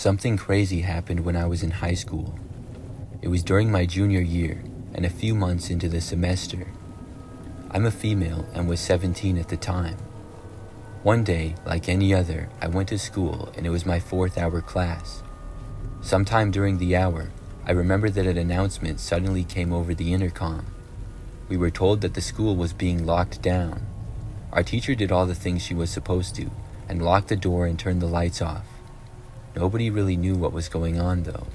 Something crazy happened when I was in high school. It was during my junior year and a few months into the semester. I'm a female and was 17 at the time. One day, like any other, I went to school and it was my 4th hour class. Sometime during the hour, I remember that an announcement suddenly came over the intercom. We were told that the school was being locked down. Our teacher did all the things she was supposed to and locked the door and turned the lights off. Nobody really knew what was going on though.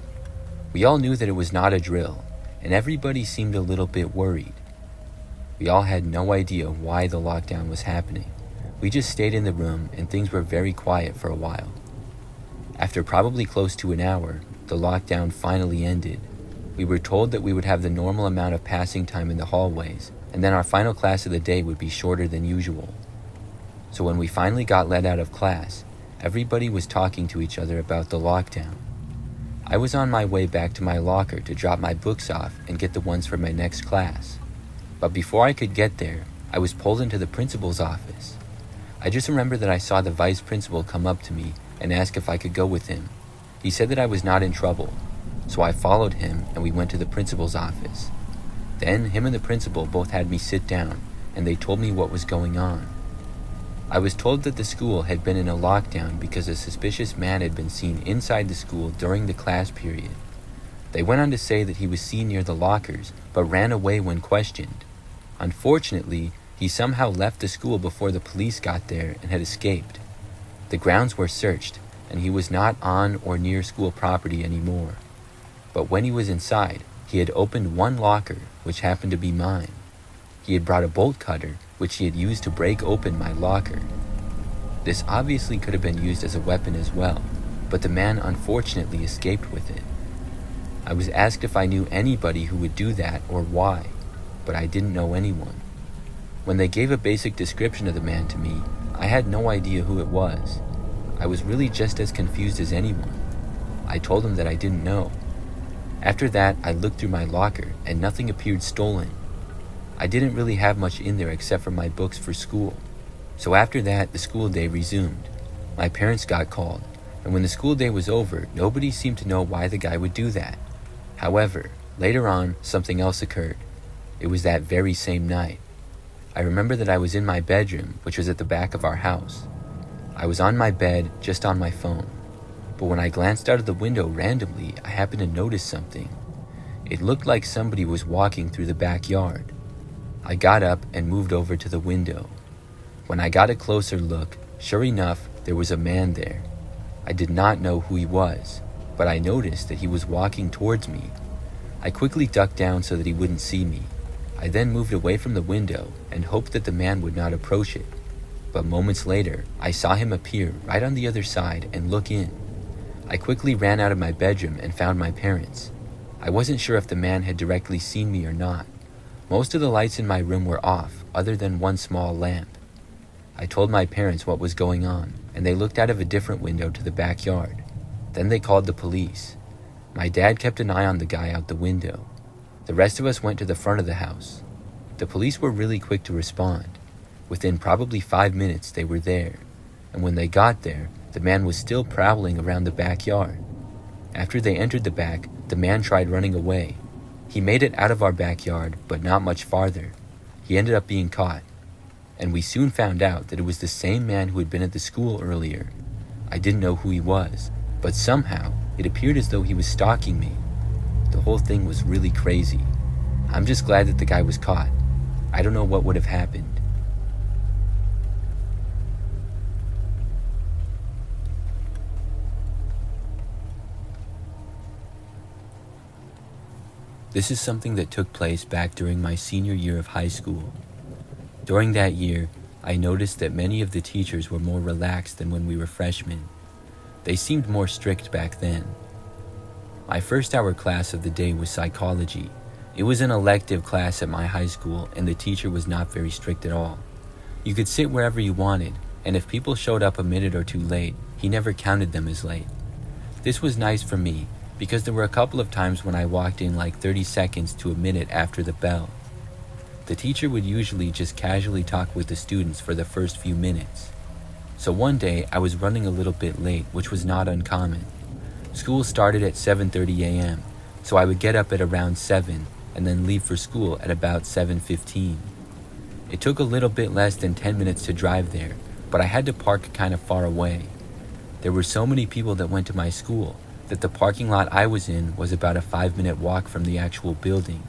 We all knew that it was not a drill, and everybody seemed a little bit worried. We all had no idea why the lockdown was happening. We just stayed in the room and things were very quiet for a while. After probably close to an hour, the lockdown finally ended. We were told that we would have the normal amount of passing time in the hallways, and then our final class of the day would be shorter than usual. So when we finally got let out of class, everybody was talking to each other about the lockdown. I was on my way back to my locker to drop my books off and get the ones for my next class. But before I could get there, I was pulled into the principal's office. I just remember that I saw the vice principal come up to me and ask if I could go with him. He said that I was not in trouble, so I followed him and we went to the principal's office. Then him and the principal both had me sit down and they told me what was going on. I was told that the school had been in a lockdown because a suspicious man had been seen inside the school during the class period. They went on to say that he was seen near the lockers but ran away when questioned. Unfortunately, he somehow left the school before the police got there and had escaped. The grounds were searched and he was not on or near school property anymore. But when he was inside, he had opened one locker, which happened to be mine. He had brought a bolt cutter, which he had used to break open my locker. This obviously could have been used as a weapon as well, but the man unfortunately escaped with it. I was asked if I knew anybody who would do that or why, but I didn't know anyone. When they gave a basic description of the man to me, I had no idea who it was. I was really just as confused as anyone. I told them that I didn't know. After that, I looked through my locker and nothing appeared stolen. I didn't really have much in there except for my books for school. So after that, the school day resumed. My parents got called, and when the school day was over, nobody seemed to know why the guy would do that. However, later on, something else occurred. It was that very same night. I remember that I was in my bedroom, which was at the back of our house. I was on my bed, just on my phone. But when I glanced out of the window randomly, I happened to notice something. It looked like somebody was walking through the backyard. I got up and moved over to the window. When I got a closer look, sure enough, there was a man there. I did not know who he was, but I noticed that he was walking towards me. I quickly ducked down so that he wouldn't see me. I then moved away from the window and hoped that the man would not approach it. But moments later, I saw him appear right on the other side and look in. I quickly ran out of my bedroom and found my parents. I wasn't sure if the man had directly seen me or not. Most of the lights in my room were off, other than one small lamp. I told my parents what was going on, and they looked out of a different window to the backyard. Then they called the police. My dad kept an eye on the guy out the window. The rest of us went to the front of the house. The police were really quick to respond. Within probably 5 minutes, they were there. And when they got there, the man was still prowling around the backyard. After they entered the back, the man tried running away. He made it out of our backyard, but not much farther. He ended up being caught. And we soon found out that it was the same man who had been at the school earlier. I didn't know who he was, but somehow it appeared as though he was stalking me. The whole thing was really crazy. I'm just glad that the guy was caught. I don't know what would have happened. This is something that took place back during my senior year of high school. During that year, I noticed that many of the teachers were more relaxed than when we were freshmen. They seemed more strict back then. My first hour class of the day was psychology. It was an elective class at my high school, and the teacher was not very strict at all. You could sit wherever you wanted, and if people showed up a minute or two late, he never counted them as late. This was nice for me, because there were a couple of times when I walked in like 30 seconds to a minute after the bell. The teacher would usually just casually talk with the students for the first few minutes. So one day I was running a little bit late, which was not uncommon. School started at 7:30 a.m., so I would get up at around 7 and then leave for school at about 7:15. It took a little bit less than 10 minutes to drive there, but I had to park kind of far away. There were so many people that went to my school that the parking lot I was in was about a 5-minute walk from the actual building.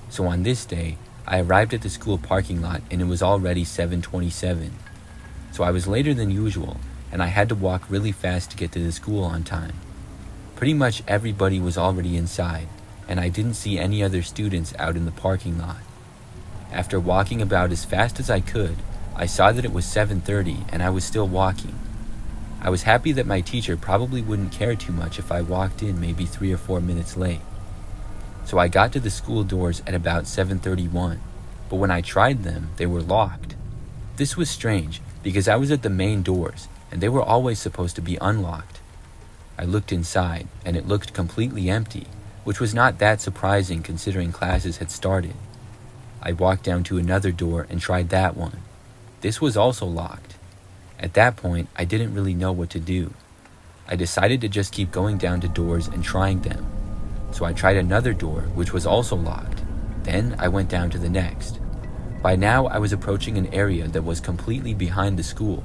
So on this day, I arrived at the school parking lot and it was already 7:27. So I was later than usual and I had to walk really fast to get to the school on time. Pretty much everybody was already inside and I didn't see any other students out in the parking lot. After walking about as fast as I could, I saw that it was 7:30 and I was still walking. I was happy that my teacher probably wouldn't care too much if I walked in maybe 3 or 4 minutes late. So I got to the school doors at about 7:31, but when I tried them, they were locked. This was strange because I was at the main doors and they were always supposed to be unlocked. I looked inside and it looked completely empty, which was not that surprising considering classes had started. I walked down to another door and tried that one. This was also locked. At that point, I didn't really know what to do. I decided to just keep going down to doors and trying them. So I tried another door, which was also locked. Then I went down to the next. By now, I was approaching an area that was completely behind the school.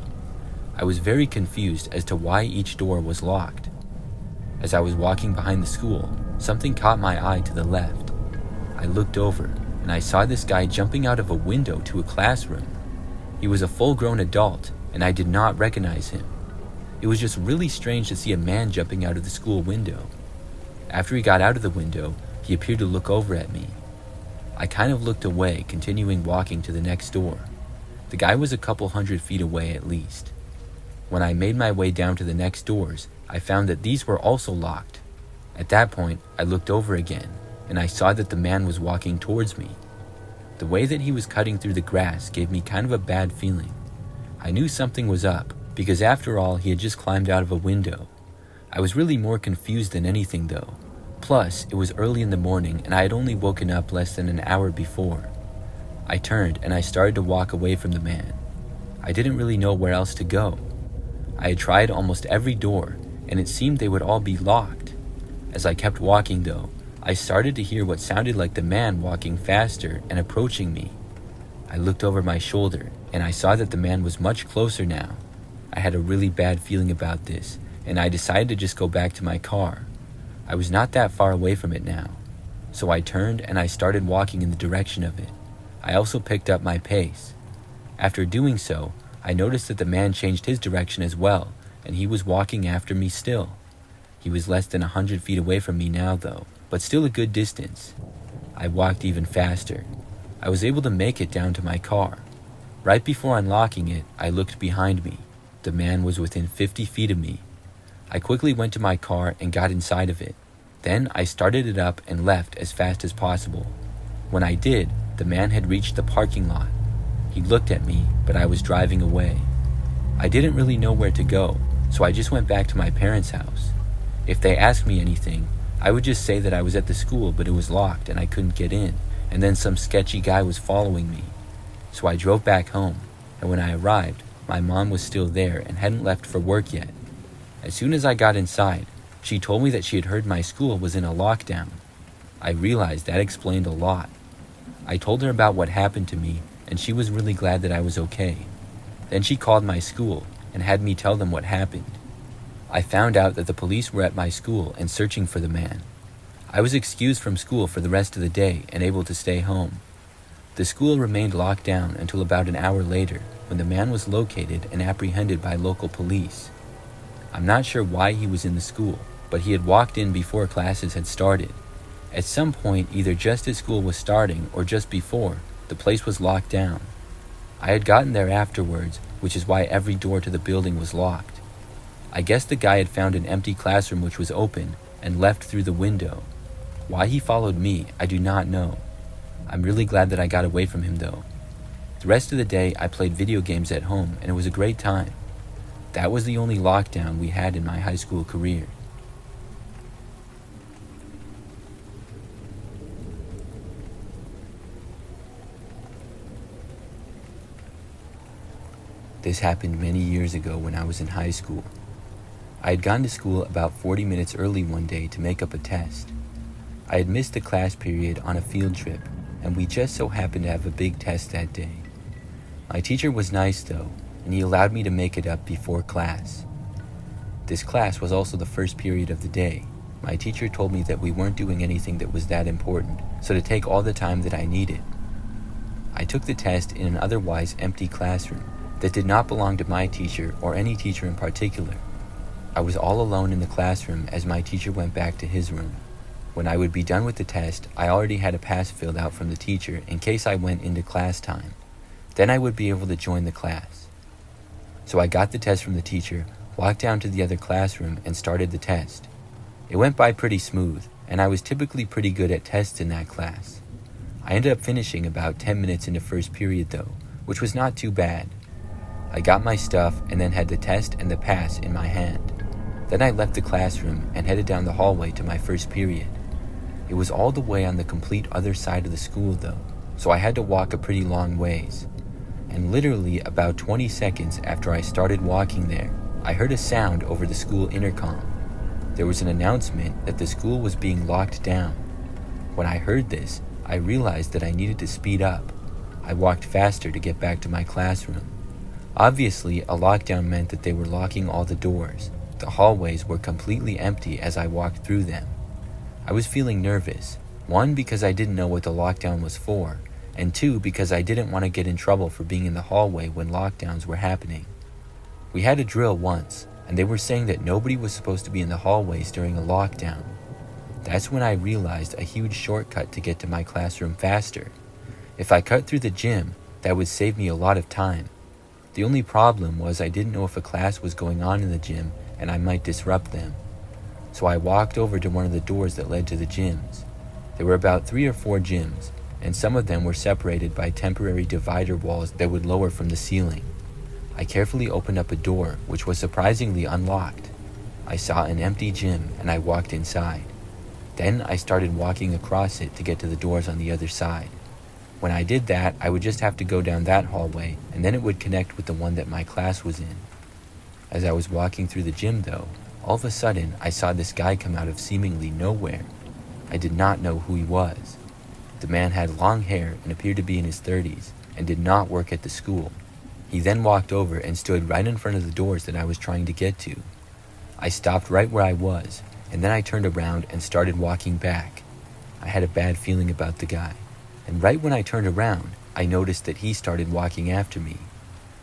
I was very confused as to why each door was locked. As I was walking behind the school, something caught my eye to the left. I looked over, and I saw this guy jumping out of a window to a classroom. He was a full-grown adult, and I did not recognize him. It was just really strange to see a man jumping out of the school window. After he got out of the window, he appeared to look over at me. I kind of looked away, continuing walking to the next door. The guy was a couple 100 feet away at least. When I made my way down to the next doors, I found that these were also locked. At that point, I looked over again, and I saw that the man was walking towards me. The way that he was cutting through the grass gave me kind of a bad feeling. I knew something was up, because after all, he had just climbed out of a window. I was really more confused than anything though. Plus, it was early in the morning and I had only woken up less than an hour before. I turned and I started to walk away from the man. I didn't really know where else to go. I had tried almost every door and it seemed they would all be locked. As I kept walking though, I started to hear what sounded like the man walking faster and approaching me. I looked over my shoulder and I saw that the man was much closer now. I had a really bad feeling about this and I decided to just go back to my car. I was not that far away from it now, so I turned and I started walking in the direction of it. I also picked up my pace. After doing so, I noticed that the man changed his direction as well, and he was walking after me still. He was less than 100 feet away from me now though, but still a good distance. I walked even faster. I was able to make it down to my car. Right before unlocking it, I looked behind me. The man was within 50 feet of me. I quickly went to my car and got inside of it. Then I started it up and left as fast as possible. When I did, the man had reached the parking lot. He looked at me, but I was driving away. I didn't really know where to go, so I just went back to my parents' house. If they asked me anything, I would just say that I was at the school but it was locked and I couldn't get in, and then some sketchy guy was following me. So I drove back home, and when I arrived, my mom was still there and hadn't left for work yet. As soon as I got inside, she told me that she had heard my school was in a lockdown. I realized that explained a lot. I told her about what happened to me, and she was really glad that I was okay. Then she called my school and had me tell them what happened. I found out that the police were at my school and searching for the man. I was excused from school for the rest of the day and able to stay home. The school remained locked down until about an hour later, when the man was located and apprehended by local police. I'm not sure why he was in the school, but he had walked in before classes had started. At some point, either just as school was starting or just before, the place was locked down. I had gotten there afterwards, which is why every door to the building was locked. I guess the guy had found an empty classroom which was open and left through the window. Why he followed me, I do not know. I'm really glad that I got away from him though. The rest of the day, I played video games at home and it was a great time. That was the only lockdown we had in my high school career. This happened many years ago when I was in high school. I had gone to school about 40 minutes early one day to make up a test. I had missed the class period on a field trip, and we just so happened to have a big test that day. My teacher was nice though, and he allowed me to make it up before class. This class was also the first period of the day. My teacher told me that we weren't doing anything that was that important, so to take all the time that I needed. I took the test in an otherwise empty classroom that did not belong to my teacher or any teacher in particular. I was all alone in the classroom as my teacher went back to his room. When I would be done with the test, I already had a pass filled out from the teacher in case I went into class time. Then I would be able to join the class. So I got the test from the teacher, walked down to the other classroom, and started the test. It went by pretty smooth, and I was typically pretty good at tests in that class. I ended up finishing about 10 minutes into first period though, which was not too bad. I got my stuff and then had the test and the pass in my hand. Then I left the classroom and headed down the hallway to my first period. It was all the way on the complete other side of the school though, so I had to walk a pretty long ways. And literally about 20 seconds after I started walking there, I heard a sound over the school intercom. There was an announcement that the school was being locked down. When I heard this, I realized that I needed to speed up. I walked faster to get back to my classroom. Obviously, a lockdown meant that they were locking all the doors. The hallways were completely empty as I walked through them. I was feeling nervous, 1 because I didn't know what the lockdown was for, and 2 because I didn't want to get in trouble for being in the hallway when lockdowns were happening. We had a drill once, and they were saying that nobody was supposed to be in the hallways during a lockdown. That's when I realized a huge shortcut to get to my classroom faster. If I cut through the gym, that would save me a lot of time. The only problem was I didn't know if a class was going on in the gym and I might disrupt them. So I walked over to one of the doors that led to the gyms. There were about 3 or 4 gyms, and some of them were separated by temporary divider walls that would lower from the ceiling. I carefully opened up a door, which was surprisingly unlocked. I saw an empty gym and I walked inside. Then I started walking across it to get to the doors on the other side. When I did that, I would just have to go down that hallway, and then it would connect with the one that my class was in. As I was walking through the gym though, all of a sudden I saw this guy come out of seemingly nowhere. I did not know who he was. The man had long hair and appeared to be in his 30s, and did not work at the school. He then walked over and stood right in front of the doors that I was trying to get to. I stopped right where I was, and then I turned around and started walking back. I had a bad feeling about the guy, and right when I turned around, I noticed that he started walking after me.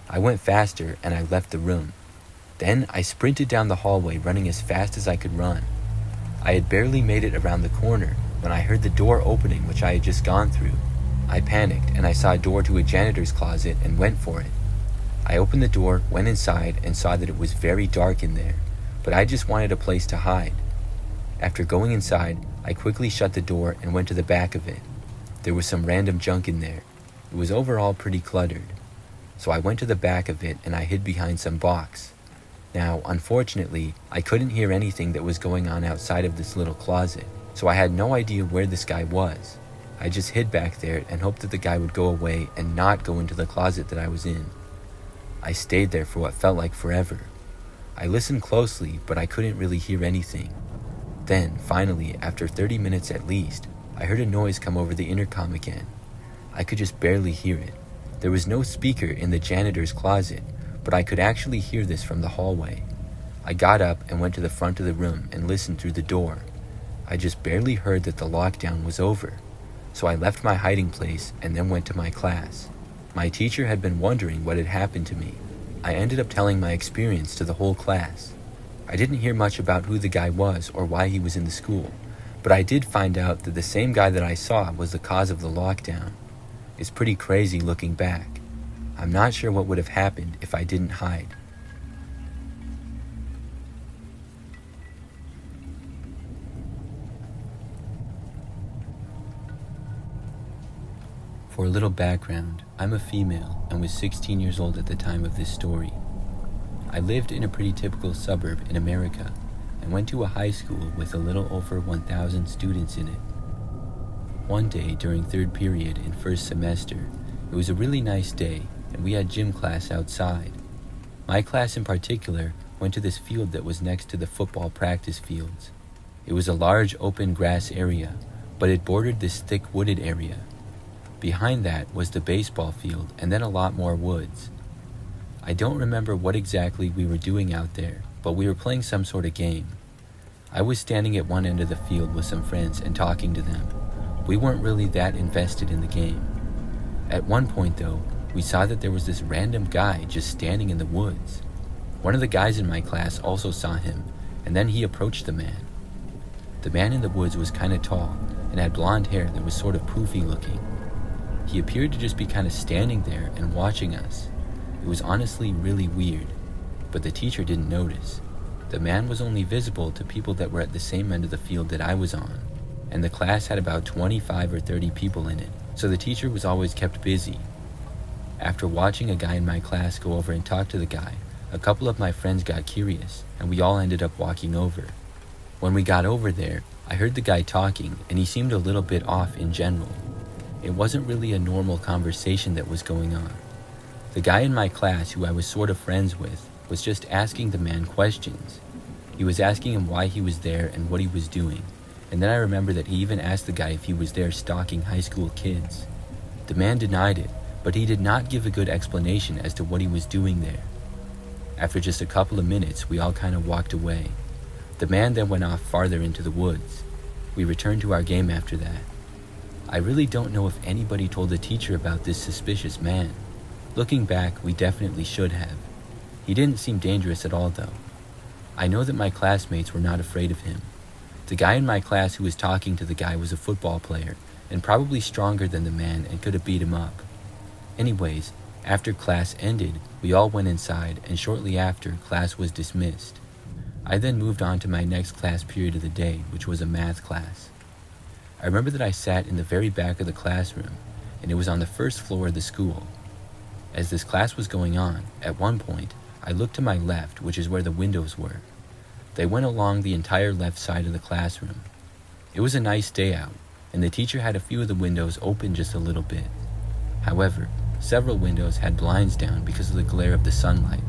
I went faster and I left the room. Then I sprinted down the hallway running as fast as I could run. I had barely made it around the corner when I heard the door opening which I had just gone through. I panicked and I saw a door to a janitor's closet and went for it. I opened the door, went inside, and saw that it was very dark in there, but I just wanted a place to hide. After going inside, I quickly shut the door and went to the back of it. There was some random junk in there. It was overall pretty cluttered. So I went to the back of it and I hid behind some box. Now, unfortunately, I couldn't hear anything that was going on outside of this little closet, so I had no idea where this guy was. I just hid back there and hoped that the guy would go away and not go into the closet that I was in. I stayed there for what felt like forever. I listened closely, but I couldn't really hear anything. Then, finally, after 30 minutes at least, I heard a noise come over the intercom again. I could just barely hear it. There was no speaker in the janitor's closet, but I could actually hear this from the hallway. I got up and went to the front of the room and listened through the door. I just barely heard that the lockdown was over. So I left my hiding place and then went to my class. My teacher had been wondering what had happened to me. I ended up telling my experience to the whole class. I didn't hear much about who the guy was or why he was in the school, but I did find out that the same guy that I saw was the cause of the lockdown. It's pretty crazy looking back. I'm not sure what would have happened if I didn't hide. For a little background, I'm a female and was 16 years old at the time of this story. I lived in a pretty typical suburb in America and went to a high school with a little over 1,000 students in it. One day during third period in first semester, it was a really nice day and we had gym class outside. My class in particular went to this field that was next to the football practice fields. It was a large open grass area, but it bordered this thick wooded area. Behind that was the baseball field and then a lot more woods. I don't remember what exactly we were doing out there, but we were playing some sort of game. I was standing at one end of the field with some friends and talking to them. We weren't really that invested in the game. At one point though, we saw that there was this random guy just standing in the woods. One of the guys in my class also saw him, and then he approached the man. The man in the woods was kind of tall and had blonde hair that was sort of poofy looking. He appeared to just be kind of standing there and watching us. It was honestly really weird, but the teacher didn't notice. The man was only visible to people that were at the same end of the field that I was on, and the class had about 25 or 30 people in it, so the teacher was always kept busy. After watching a guy in my class go over and talk to the guy, a couple of my friends got curious, and we all ended up walking over. When we got over there, I heard the guy talking, and he seemed a little bit off in general. It wasn't really a normal conversation that was going on. The guy in my class who I was sort of friends with was just asking the man questions. He was asking him why he was there and what he was doing, and then I remember that he even asked the guy if he was there stalking high school kids. The man denied it, but he did not give a good explanation as to what he was doing there. After just a couple of minutes, we all kind of walked away. The man then went off farther into the woods. We returned to our game after that. I really don't know if anybody told the teacher about this suspicious man. Looking back, we definitely should have. He didn't seem dangerous at all though. I know that my classmates were not afraid of him. The guy in my class who was talking to the guy was a football player and probably stronger than the man and could have beat him up. Anyways, after class ended, we all went inside, and shortly after, class was dismissed. I then moved on to my next class period of the day, which was a math class. I remember that I sat in the very back of the classroom, and it was on the first floor of the school. As this class was going on, at one point, I looked to my left, which is where the windows were. They went along the entire left side of the classroom. It was a nice day out, and the teacher had a few of the windows open just a little bit. However, several windows had blinds down because of the glare of the sunlight.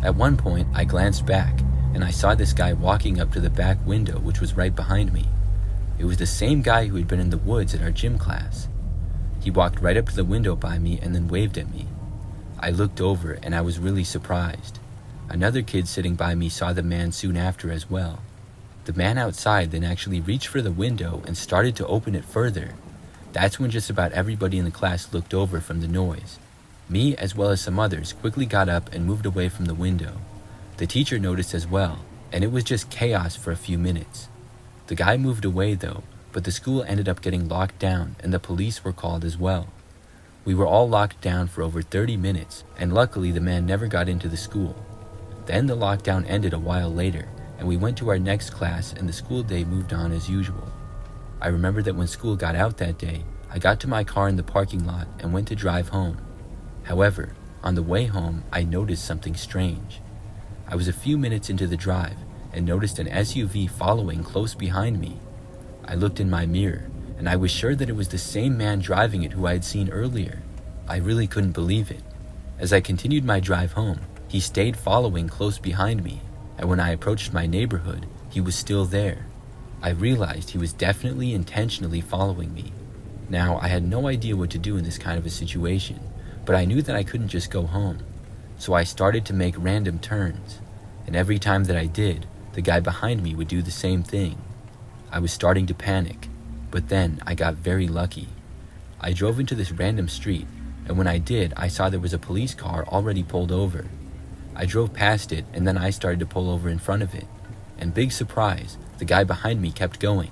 At one point, I glanced back, and I saw this guy walking up to the back window, which was right behind me. It was the same guy who had been in the woods at our gym class. He walked right up to the window by me and then waved at me. I looked over, and I was really surprised. Another kid sitting by me saw the man soon after as well. The man outside then actually reached for the window and started to open it further. That's when just about everybody in the class looked over from the noise. Me, as well as some others, quickly got up and moved away from the window. The teacher noticed as well, and it was just chaos for a few minutes. The guy moved away though, but the school ended up getting locked down and the police were called as well. We were all locked down for over 30 minutes, and luckily the man never got into the school. Then the lockdown ended a while later, and we went to our next class and the school day moved on as usual. I remember that when school got out that day, I got to my car in the parking lot and went to drive home. However, on the way home, I noticed something strange. I was a few minutes into the drive and noticed an SUV following close behind me. I looked in my mirror, and I was sure that it was the same man driving it who I had seen earlier. I really couldn't believe it. As I continued my drive home, he stayed following close behind me, and when I approached my neighborhood, he was still there. I realized he was definitely intentionally following me. Now, I had no idea what to do in this kind of a situation, but I knew that I couldn't just go home. So I started to make random turns, and every time that I did, the guy behind me would do the same thing. I was starting to panic, but then I got very lucky. I drove into this random street, and when I did, I saw there was a police car already pulled over. I drove past it, and then I started to pull over in front of it. And big surprise, the guy behind me kept going.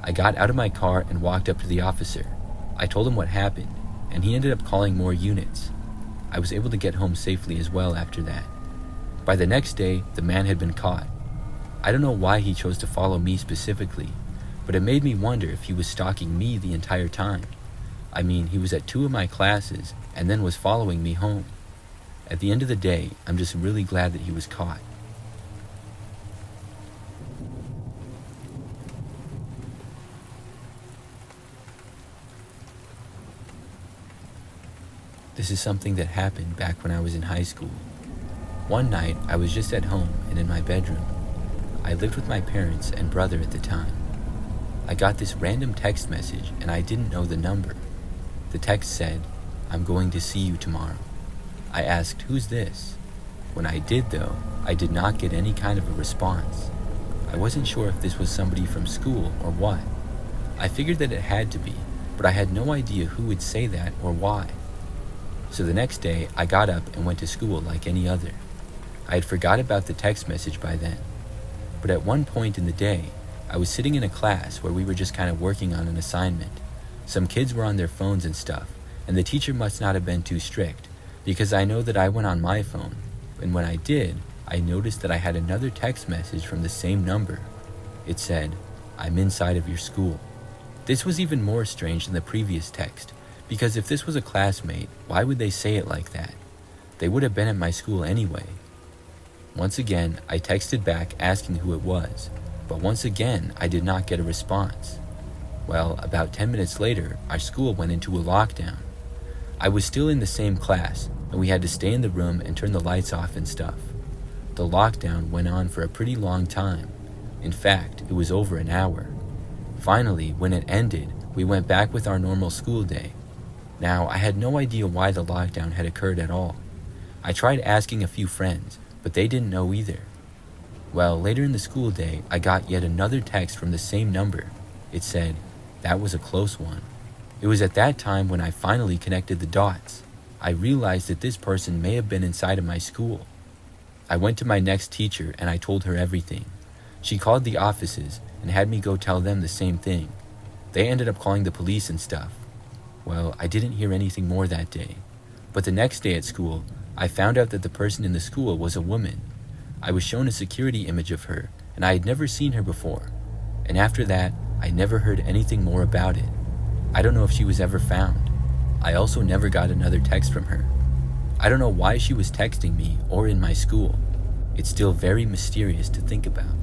I got out of my car and walked up to the officer. I told him what happened, and he ended up calling more units. I was able to get home safely as well after that. By the next day, the man had been caught. I don't know why he chose to follow me specifically, but it made me wonder if he was stalking me the entire time. I mean, he was at 2 of my classes and then was following me home. At the end of the day, I'm just really glad that he was caught. This is something that happened back when I was in high school. One night, I was just at home and in my bedroom. I lived with my parents and brother at the time. I got this random text message and I didn't know the number. The text said, "I'm going to see you tomorrow." I asked, "Who's this?" When I did though, I did not get any kind of a response. I wasn't sure if this was somebody from school or what. I figured that it had to be, but I had no idea who would say that or why. So the next day, I got up and went to school like any other. I had forgot about the text message by then. But at one point in the day, I was sitting in a class where we were just kind of working on an assignment. Some kids were on their phones and stuff, and the teacher must not have been too strict, because I know that I went on my phone, and when I did, I noticed that I had another text message from the same number. It said, "I'm inside of your school." This was even more strange than the previous text, because if this was a classmate, why would they say it like that? They would have been at my school anyway. Once again, I texted back asking who it was, but once again, I did not get a response. Well, about 10 minutes later, our school went into a lockdown. I was still in the same class, and we had to stay in the room and turn the lights off and stuff. The lockdown went on for a pretty long time. In fact, it was over an hour. Finally, when it ended, we went back with our normal school day. Now, I had no idea why the lockdown had occurred at all. I tried asking a few friends, but they didn't know either. Well, later in the school day, I got yet another text from the same number. It said, "That was a close one." It was at that time when I finally connected the dots. I realized that this person may have been inside of my school. I went to my next teacher and I told her everything. She called the offices and had me go tell them the same thing. They ended up calling the police and stuff. Well, I didn't hear anything more that day. But the next day at school, I found out that the person in the school was a woman. I was shown a security image of her, and I had never seen her before. And after that, I never heard anything more about it. I don't know if she was ever found. I also never got another text from her. I don't know why she was texting me or in my school. It's still very mysterious to think about.